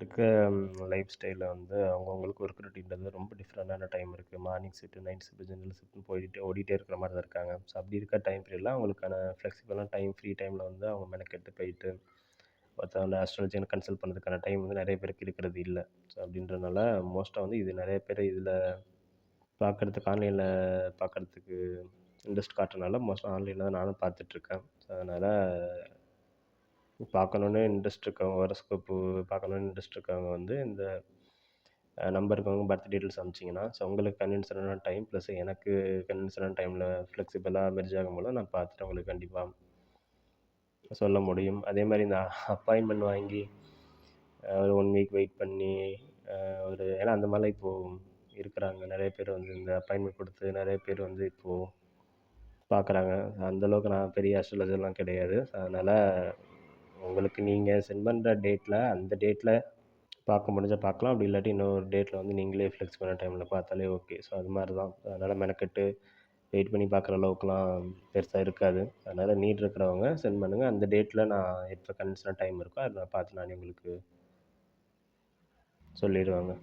இருக்க லைஃப் ஸ்டைலில் வந்து அவங்கவுங்களுக்கு ஒர்க் ரொட்டீன்றது ரொம்ப டிஃப்ரெண்டான டைம் இருக்குது. Morning shift, night shift, general ஷிஃப்ட்னு ஓடிட்டே இருக்கிற மாதிரி தான் இருக்காங்க. ஸோ அப்படி இருக்க டைம் பீரியடில் அவங்களுக்கான ஃப்ளெக்சிபிளான டைம், ஃப்ரீ டைமில் வந்து அவங்க மெனக்கெட்டு போயிட்டு ஒருத்தவங்கள அஸ்ட்ராலஜின்னு கன்சல்ட் பண்ணுறதுக்கான டைம் வந்து நிறைய பேருக்கு இருக்கிறது இல்லை. ஸோ அப்படின்றனால மோஸ்ட்டாக வந்து இது நிறைய பேர் இதில் பார்க்குறதுக்கு ஆன்லைனில் பார்க்குறதுக்கு இன்ட்ரெஸ்ட் காட்டுறனால மோஸ்ட்டாக ஆன்லைனில் தான் நானும் பார்த்துட்ருக்கேன். ஸோ அதனால் பார்க்கணுன்னு இன்ட்ரெஸ்ட் இருக்கவங்க, ஹாரோஸ்கோப்பு பார்க்கணுன்னு இன்ட்ரெஸ்ட் இருக்கவங்க வந்து இந்த நம்பருக்கு அவங்க பர்த் டீட்டெயில்ஸ் அனுப்பிச்சிங்கன்னா, ஸோ உங்களுக்கு கன்வீனியன்ஸான டைம் ப்ளஸ் எனக்கு கன்வீனியன்ஸான டைமில் ஃப்ளெக்சிபிளாக மெர்ஜ் ஆகும்போது நான் பார்த்துட்டு உங்களுக்கு கண்டிப்பாக சொல்ல முடியும். அதே மாதிரி இந்த அப்பாயின்மெண்ட் வாங்கி ஒரு 1 வீக் வெயிட் பண்ணி ஏன்னா அந்த மாதிரிலாம் இப்போது இருக்கிறாங்க. நிறைய பேர் வந்து இந்த அப்பாயின்மெண்ட் கொடுத்து நிறைய பேர் வந்து இப்போது பார்க்குறாங்க. அந்தளவுக்கு நான் பெரிய அஸ்ட்ராலஜர்லாம் கிடையாது. அதனால் உங்களுக்கு நீங்கள் சென்ட் பண்ணுற டேட்டில் அந்த டேட்டில் பார்க்க முடிஞ்சா பார்க்கலாம். அப்படி இல்லாட்டி இன்னொரு டேட்டில் வந்து நீங்களே ஃப்ளெக்சிபிளான டைமில் பார்த்தாலே ஓகே. ஸோ அது மாதிரி தான். அதனால் மெனக்கெட்டு வெயிட் பண்ணி பார்க்குற அளவுக்குலாம் பெருசாக இருக்காது. அதனால் நீட் இருக்கிறவங்க சென்ட் பண்ணுங்கள். அந்த டேட்டில் நான் எப்போ கன்வீனியன்ஸான டைம் இருக்கோ அதை நான் பார்த்து நானே உங்களுக்கு சொல்லிடுவேங்க.